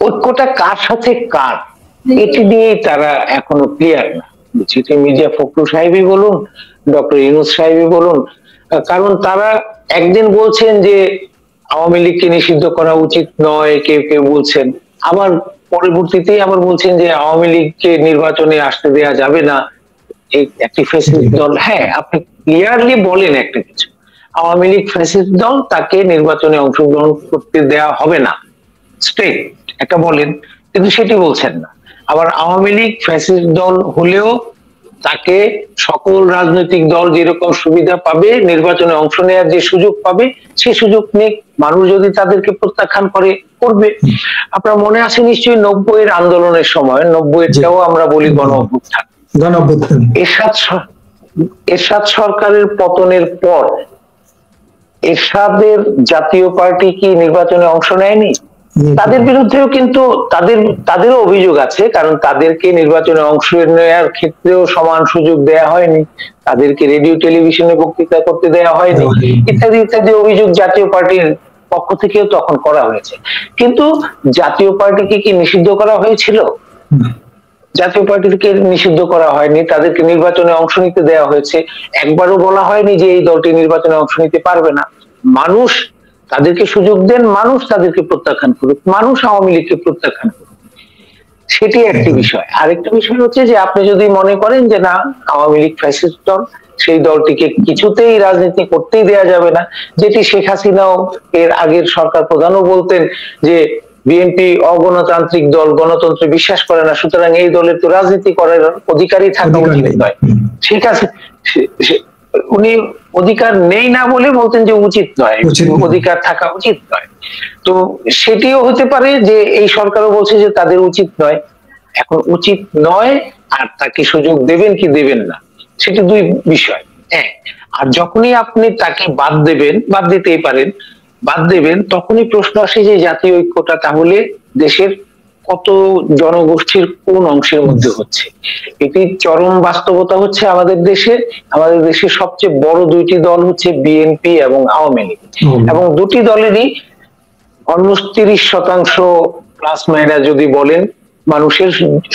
ঐক্যটা কার সাথে কার এটি নিয়ে তারা এখনো ক্লিয়ার না। চিঠি মির্জা ফখরুল সাহেবই বলুন, ডক্টর ইউনূস সাহেবই বলুন, কারণ তারা একদিন বলছেন যে আওয়ামী লীগকে নিষিদ্ধ করা উচিত নয়, কেউ কেউ বলছেন, আবার পরবর্তীতে আবার বলছেন যে আওয়ামী লীগকে নির্বাচনে আসতে দেয়া যাবে না, একটি ফ্যাসিস্ট দল। হ্যাঁ, আপনি ক্লিয়ারলি বলেন একটা কিছু, আওয়ামী লীগ ফ্যাসিস্ট দল, তাকে নির্বাচনে অংশগ্রহণ করতে দেয়া হবে না, স্ট্রেট একটা বলেন, কিন্তু সেটি বলছেন না। আবার আওয়ামী লীগ ফ্যাসিস্ট দল হলেও তাকে সকল রাজনৈতিক দল যেরকম সুবিধা পাবে, নির্বাচনে অংশ নেওয়ার যে সুযোগ পাবে সেই সুযোগ নিয়ে মানুষ যদি তাদেরকে প্রত্যাখ্যান করে, করবে। আপনার মনে আছে নিশ্চয়ই 90-এর আন্দোলনের সময়, 90-এরটাও আমরা বলি গণ অভ্যুত্থান, এরশাদ সরকারের পতনের পর এরশাদের জাতীয় পার্টি কি নির্বাচনে অংশ নেয়নি? তাদের বিরুদ্ধেও কিন্তু তাদেরও অভিযোগ আছে, কারণ তাদেরকে নির্বাচনে অংশ নেওয়ার ক্ষেত্রেও সমান সুযোগ দেয়া হয়নি, তাদেরকে রেডিও টেলিভিশনে বক্তৃতা করতে দেয়া হয়নি, ইত্যাদি ইত্যাদি অভিযোগ জাতীয় পার্টির পক্ষ থেকেও তখন করা হয়েছে। কিন্তু জাতীয় পার্টিকে কি নিষিদ্ধ করা হয়েছিল? জাতীয় পার্টিকে নিষিদ্ধ করা হয়নি, তাদেরকে নির্বাচনে অংশ নিতে দেওয়া হয়েছে। একবারও বলা হয়নি যে এই দলটি নির্বাচনে অংশ নিতে পারবে না। মানুষ তাদেরকে সুযোগ দেন, মানুষ তাদেরকে প্রত্যাখ্যান করুক, মানুষ আওয়ামী লীগকে প্রত্যাখ্যান করুক, সেটি একটি বিষয়। আরেকটা বিষয় হচ্ছে যে আপনি যদি মনে করেন যে না, আওয়ামী লীগ ফ্যাসিস্ট দল, সেই দলটিকে কিছুতেই রাজনীতি করতেই দেয়া যাবে না, যেটি শেখ হাসিনাও এর আগের সরকার প্রধানও বলতেন যে বিএনপি অগণতান্ত্রিক দল, গণতন্ত্রে বিশ্বাস করে না, সুতরাং এই দলের তো রাজনীতি করার অধিকারই থাকা উচিত নয়। ঠিক আছে, উনি অধিকার নেই না বলে বলতেন যে উচিত নয়, অধিকার থাকা উচিত নয়। তো সেটিও হতে পারে যে এই সরকারও বলছে যে তাদের উচিত নয়। এখন উচিত নয় আর তাকে সুযোগ দেবেন কি দেবেন না, সেটি দুই বিষয়। হ্যাঁ, আর যখনই আপনি তাকে বাদ দেবেন, বাদ দিতেই পারেন, বাদ দেবেন, তখনই প্রশ্ন আসে যে জাতীয় ঐক্যটা তাহলে দেশের কত জনগোষ্ঠীর কোন অংশের মধ্যে হচ্ছে। এটি চরম বাস্তবতা হচ্ছে আমাদের দেশের সবচেয়ে বড় দুইটি দল হচ্ছে বিএনপি এবং আওয়ামী লীগ, এবং দুটি দলেরই অলমোস্ট 30% প্লাস মাইনাস যদি বলেন মানুষের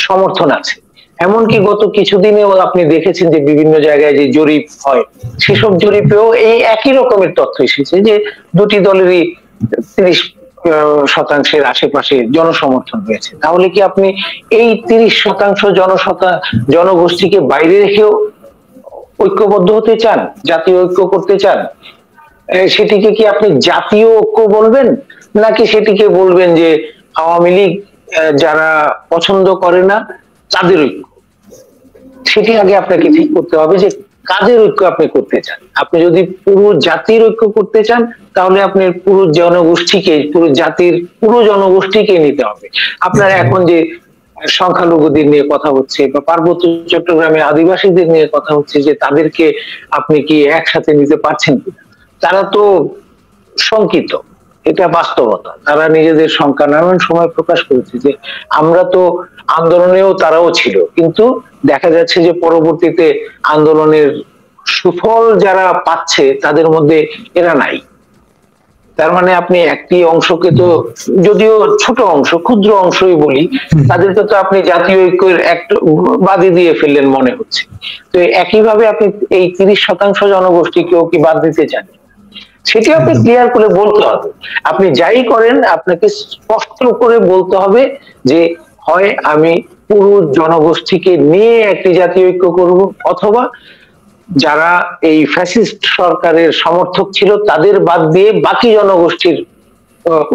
সমর্থন আছে। এমনকি গত কিছুদিনেও আপনি দেখেছেন যে বিভিন্ন জায়গায় যে জরিপ হয়, সেসব জরিপেও এই একই রকমের তথ্য এসেছে যে দুটি দলেরই 30% আশেপাশে জনসমর্থন রয়েছে। তাহলে কি আপনি এই 30% জনগোষ্ঠীকে বাইরে রেখেও ঐক্যবদ্ধ হতে চান, জাতীয় ঐক্য করতে চান? সেটিকে কি আপনি জাতীয় ঐক্য বলবেন, নাকি সেটিকে বলবেন যে আওয়ামী লীগ যারা পছন্দ করে না তাদের ঐক্য? সেটি আগে আপনাকে ঠিক করতে হবে যে কাদের ঐক্য আপনি করতে চান। আপনি যদি পুরো জাতির ঐক্য করতে চান, তাহলে আপনার পুরো জনগোষ্ঠীকে, পুরো জাতির পুরো জনগোষ্ঠীকে নিতে হবে। আপনার এখন যে সংখ্যালঘুদের নিয়ে কথা হচ্ছে বা পার্বত্য চট্টগ্রামে আদিবাসীদের নিয়ে কথা হচ্ছে, যে তাদেরকে আপনি কি একসাথে নিতে পারছেন কিনা, তারা তো শঙ্কিত, এটা বাস্তবতা। তারা নিজেদের শঙ্কা নানান সময় প্রকাশ করেছে যে আমরা তো আন্দোলনেও তারাও ছিল, কিন্তু দেখা যাচ্ছে যে পরবর্তীতে আন্দোলনের সুফল যারা পাচ্ছে তাদের মধ্যে এরা নাই। তার মানে আপনি একটি অংশকে তো, যদিও ছোট অংশ, ক্ষুদ্র অংশই বলি, তাদেরকে তো আপনি জাতীয় ঐক্যের একটা বাদই দিয়ে ফেললেন মনে হচ্ছে। তো একইভাবে আপনি এই 30% জনগোষ্ঠীকেও কি বাদ দিতে চান? সেটি আপনি ক্লিয়ার করে বলতে হবে। আপনি যাই করেন আপনাকে স্পষ্ট করে বলতে হবে যে হয় আমি পুরো জনগোষ্ঠীকে নিয়ে একটি জাতীয় ঐক্য করব, অথবা যারা এই ফ্যাসিস্ট সরকারের সমর্থক ছিল তাদের বাদ দিয়ে বাকি জনগোষ্ঠীর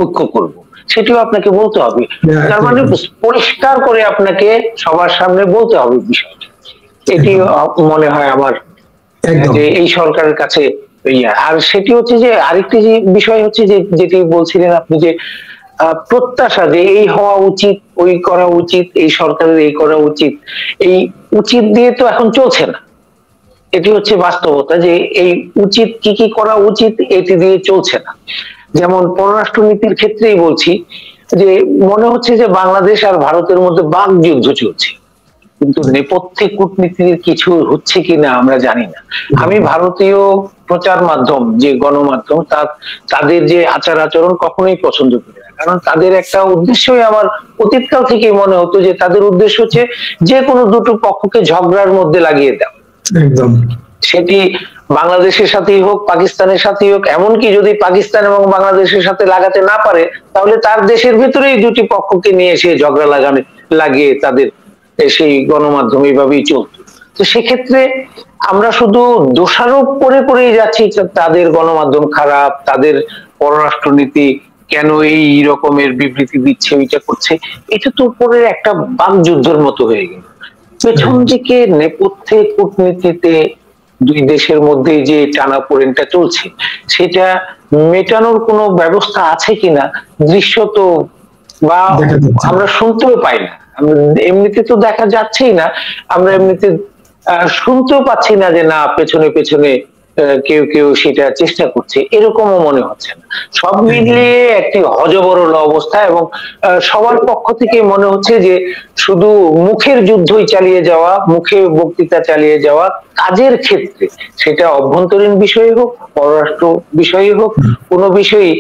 ঐক্য করব, সেটিও আপনাকে বলতে হবে। তার মানে পরিষ্কার করে আপনাকে সবার সামনে বলতে হবে বিষয়টা। এটি মনে হয় আমার যে এই সরকারের কাছে। আর সেটি হচ্ছে যে আরেকটি যে বিষয় হচ্ছে যে যেটি বলছিলেন আপনি, যে প্রত্যাশা যে এই হওয়া উচিত, ওই করা উচিত, এই সরকারের এই করা উচিত, এই উচিত দিয়ে তো এখন চলছে না। এটি হচ্ছে বাস্তবতা যে এই উচিত কি কি করা উচিত এটি দিয়ে চলছে না। যেমন পররাষ্ট্রনীতির ক্ষেত্রেই বলছি যে মনে হচ্ছে যে বাংলাদেশ আর ভারতের মধ্যে বাকযুদ্ধ চলছে, কিন্তু নেপথ্যে কূটনীতির কিছু হচ্ছে কিনা আমরা জানি না। আমি ভারতীয় প্রচার মাধ্যম, যে গণমাধ্যম, তাদের যে আচার আচরণ কখনোই পছন্দ করি না। কারণ তাদের একটা উদ্দেশ্যই আমার অতীতকাল থেকেই মনে হতো যে তাদের উদ্দেশ্য হচ্ছে যে কোনো দুটো পক্ষকে ঝগড়ার মধ্যে লাগিয়ে দেওয়া। একদম। সেটি বাংলাদেশের সাথেই হোক, পাকিস্তানের সাথেই হোক, এমনকি যদি পাকিস্তান এবং বাংলাদেশের সাথে লাগাতে না পারে তাহলে তার দেশের ভেতরেই দুটি পক্ষকে নিয়ে এসে ঝগড়া লাগিয়ে তাদের সেই গণমাধ্যম এইভাবেই চলতো। তো সেক্ষেত্রে আমরা শুধু দোষারোপ করে করেই যাচ্ছি তাদের গণমাধ্যম খারাপ, তাদের পররাষ্ট্রনীতি কেন এই রকমের বিবৃতি দিচ্ছে, ওইটা করছে। এটা তো উপরের একটা বাকযুদ্ধের মতো হয়ে গেল। পেছন দিকে নেপথ্যে কূটনীতিতে দুই দেশের মধ্যে যে টানাপোড়েনটা চলছে সেটা মেটানোর কোনো ব্যবস্থা আছে কিনা দৃশ্যত বা আমরা শুনতেও পাই না। এমনিতে তো দেখা যাচ্ছেই না, আমরা এমনিতে শুনতেও পাচ্ছি না যে না পেছনে পেছনে কেউ কেউ সেটা চেষ্টা করছে, এরকমও মনে হচ্ছে না। সব মিলিয়ে একটি হযবরল অবস্থা এবং সবার পক্ষ থেকে মনে হচ্ছে যে শুধু মুখের যুদ্ধই চালিয়ে যাওয়া, মুখে বক্তৃতা চালিয়ে যাওয়া, কাজের ক্ষেত্রে সেটা অভ্যন্তরীণ বিষয় হোক, পররাষ্ট্র বিষয় হোক, কোনো বিষয়ই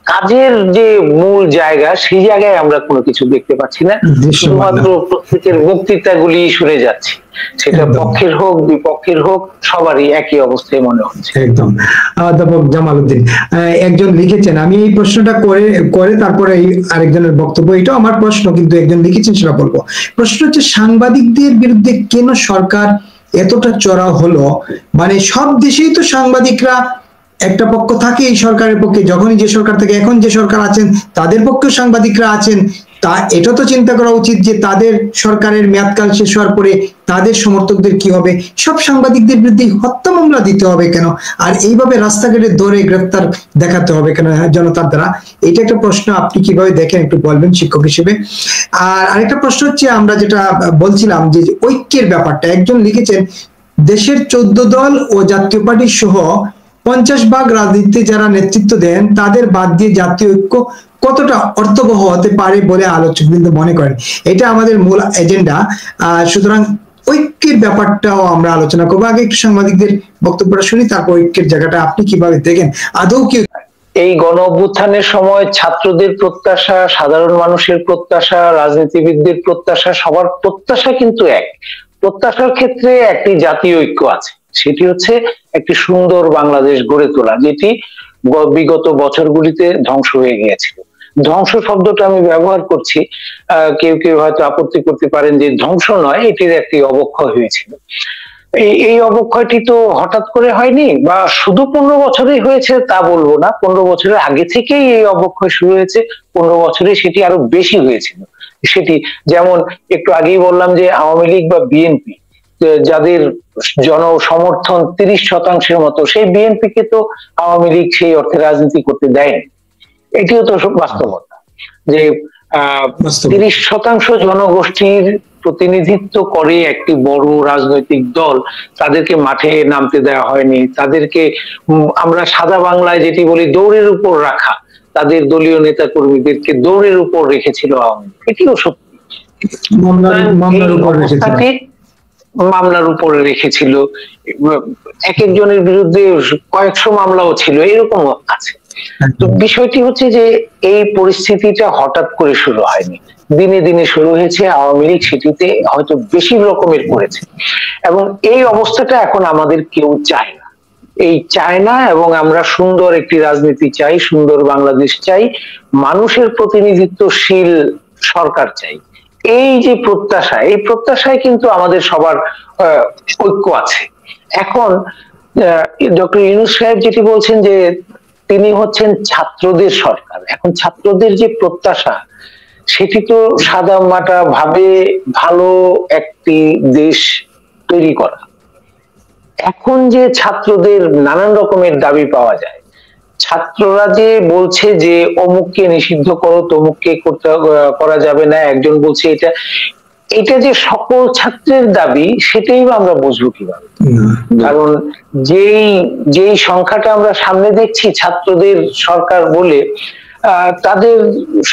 কাজের যে মূল জায়গা সেই জায়গায় আমরা কোনো কিছু দেখতে পাচ্ছি না। শুধুমাত্র প্রত্যেকের বক্তৃতাগুলি শুনে যাচ্ছি, সেটা পক্ষের হোক বিপক্ষের হোক সবারই একই অবস্থায় মনে হচ্ছে। একদম। অধ্যাপক জামাল উদ্দিন একজন লিখেছেন, আমি এই প্রশ্নটা করে তারপরে আরেকজনের বক্তব্য, এটাও আমার প্রশ্ন কিন্তু একজন লিখেছেন সেটা বলবো। প্রশ্ন হচ্ছে সাংবাদিকদের বিরুদ্ধে কেন সরকার এতটা চড়াও হলো? মানে সব দেশেই তো সাংবাদিকরা একটা পক্ষ থাকে এই সরকারের পক্ষে, যখনই যে সরকার থেকে এখন যে সরকার আছেন তাদের পক্ষে সাংবাদিকরা আছেন, তা এটা তো চিন্তা করা উচিত যে তাদের সরকারের মেয়াদকাল শেষ হওয়ার পরে তাদের সমর্থকদের কি হবে। সব সাংবাদিকদের বিরুদ্ধে হত্যা মামলা দিতে হবে কেন, আর এইভাবে রাস্তাঘাটে ধরে গ্রেফতার দেখাতে হবে কেন জনতার দ্বারা? এটা একটা প্রশ্ন, আপনি কিভাবে দেখেন একটু বলবেন শিক্ষক হিসেবে। আর আরেকটা প্রশ্ন হচ্ছে, আমরা যেটা বলছিলাম যে ঐক্যের ব্যাপারটা, একজন লিখেছেন দেশের 14 দল ও জাতীয় পার্টি সহ 50 ভাগ রাজনীতিতে যারা নেতৃত্ব দেন তাদের বাদ দিয়ে জাতীয় ঐক্য কতটা অর্থবহ হতে পারে বলে আলোচকবৃন্দ মনে করেন? এটা আমাদের মূল এজেন্ডা। সুতরাং ঐক্যের ব্যাপারটাও আমরা আলোচনা করবো। আগে একটু সাংবাদিকদের বক্তব্যটা শুনি, তারপর ঐক্যের জায়গাটা আপনি কিভাবে দেখেন। আদৌ কি এই গণ অভ্যুত্থানের সময় ছাত্রদের প্রত্যাশা, সাধারণ মানুষের প্রত্যাশা, রাজনীতিবিদদের প্রত্যাশা, সবার প্রত্যাশা কিন্তু এক। প্রত্যাশার ক্ষেত্রে একটি জাতীয় ঐক্য আছে, সেটি হচ্ছে একটি সুন্দর বাংলাদেশ গড়ে তোলা, যেটি বিগত বছরগুলিতে ধ্বংস হয়ে গিয়েছিল। ধ্বংস শব্দটা আমি ব্যবহার করছি, কেউ কেউ হয়তো আপত্তি করতে পারেন যে ধ্বংস নয়, এটির একটি অবক্ষয় হয়েছিল। এই অবক্ষয়টি তো হঠাৎ করে হয়নি, বা শুধু 15 বছরেই হয়েছে তা বলবো না, 15 বছরের আগে থেকেই এই অবক্ষয় শুরু হয়েছে, 15 বছরে সেটি আরো বেশি হয়েছিল। সেটি যেমন একটু আগেই বললাম যে আওয়ামী লীগ বা বিএনপি যাদের জনসমর্থন 30% মতো, সেই বিএনপি কে তো আওয়ামী লীগ সেই অর্থে রাজনীতি করতে দেয়নি। এটিও তো বাস্তবতা যে 30% জনগোষ্ঠীর প্রতিনিধিত্ব করে একটি বড় রাজনৈতিক দল, তাদেরকে মাঠে নামতে দেওয়া হয়নি, তাদেরকে আমরা সাদা বাংলায় যেটি বলি দৌড়ের উপর রাখা, তাদের দলীয় নেতা কর্মীদেরকে দৌড়ের উপর রেখেছিল আওয়ামী লীগ। এটিও সত্যি, মামলার উপরে রেখেছিল, এক একজনের বিরুদ্ধে কয়েকশো মামলাও ছিল, এরকম আছে। তো বিষয়টি হচ্ছে যে এই পরিস্থিতিটা হঠাৎ করে শুরু হয়নি, দিনে দিনে শুরু হয়েছে। আওয়ামী লীগ সেটিতে হয়তো বেশি রকমের করেছে, এবং এই অবস্থাটা এখন আমাদের কেউ চায় না, চায় না। এবং আমরা সুন্দর একটি রাজনীতি চাই, সুন্দর বাংলাদেশ চাই, মানুষের প্রতিনিধিত্বশীল সরকার চাই। এই যে প্রত্যাশা, এই প্রত্যাশায় কিন্তু আমাদের সবার ঐক্য আছে। এখন ডক্টর ইউনূস সাহেব যেটি বলছেন যে তিনি হচ্ছেন ছাত্রদের সরকার, এখন ছাত্রদের যে প্রত্যাশা সেটি তো সাদা মাটা ভাবে ভালো একটি দেশ তৈরি করা। এখন যে ছাত্রদের নানান রকমের দাবি পাওয়া যায়, ছাত্ররা যে বলছে যে অমুককে নিষিদ্ধ করো, তমুককে করা যাবে না, একজন বলছে এটা যে সকল ছাত্রের দাবি, সেটাই আমরা বুঝবো কিভাবে? কারণ যেই সংখ্যাটা আমরা সামনে দেখছি ছাত্রদের সরকার বলে, তাদের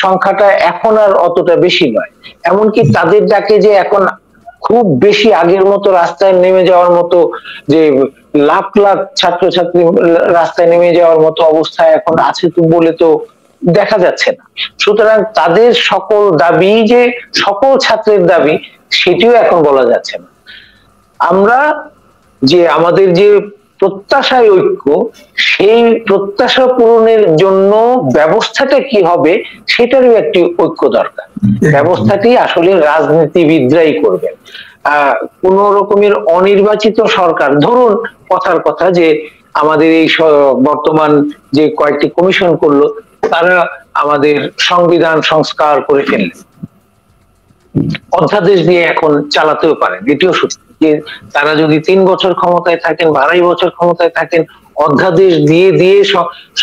সংখ্যাটা এখন আর অতটা বেশি নয়। এমনকি তাদের ডাকে যে এখন খুব বেশি আগের মতো রাস্তায় নেমে যাওয়ার মতো, যে লাখ লাখ ছাত্রছাত্রী রাস্তায় নেমে যাওয়ার মতো অবস্থায় এখন আছে তো বলে তো দেখা যাচ্ছে না। সুতরাং তাদের সকল দাবি যে সকল ছাত্রের দাবি, সেটিও এখন বলা যাচ্ছে না। আমরা যে আমাদের যে প্রত্যাশায় ঐক্য, সেই প্রত্যাশা পূরণের জন্য ব্যবস্থাটা কি হবে সেটারও একটি ঐক্য দরকার। ব্যবস্থাটি আসলে রাজনীতিবিদরাই করবেন। কোন রকমের অনির্বাচিত সরকার, ধরুন কথার কথা যে আমাদের এই বর্তমান যে কয়েকটি কমিশন করলো, তারা আমাদের সংবিধান সংস্কার করে ফেললেন, অধ্যাদেশ দিয়ে এখন চালাতেও পারেন। এটিও সত্যি যে তারা যদি 3 বছর ক্ষমতায় থাকেন বা 2.5 বছর ক্ষমতায় থাকেন, অধ্যাদেশ দিয়ে দিয়ে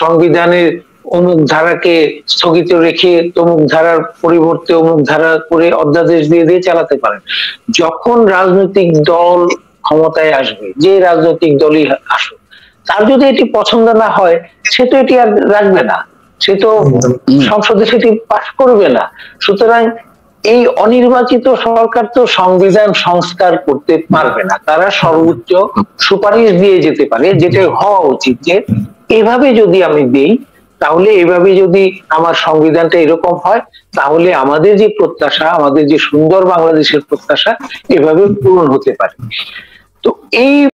সংবিধানের অমুক ধারাকে স্থগিত রেখে তমুক ধারার পরিবর্তে অমুক ধারা করে অধ্যাদেশ দিয়ে দিয়ে চালাতে পারেন। যখন রাজনৈতিক দল ক্ষমতায় আসবে, যে রাজনৈতিক দলই আসুক, তার যদি এটি পছন্দ না হয়, সে তো এটি আর রাখবে না, সে তো সংসদে সেটি পাস করবে না। সুতরাং এই অনির্বাচিত সরকার তো সংবিধান সংস্কার করতে পারবে না। তারা সর্বোচ্চ সুপারিশ দিয়ে যেতে পারে, যেটা হওয়া উচিত যে এভাবে যদি আমি দেই, তাহলে এভাবে যদি আমার সংবিধানটা এরকম হয়, তাহলে আমাদের যে প্রত্যাশা, আমাদের যে সুন্দর বাংলাদেশের প্রত্যাশা, এভাবে পূরণ হতে পারে। তো এই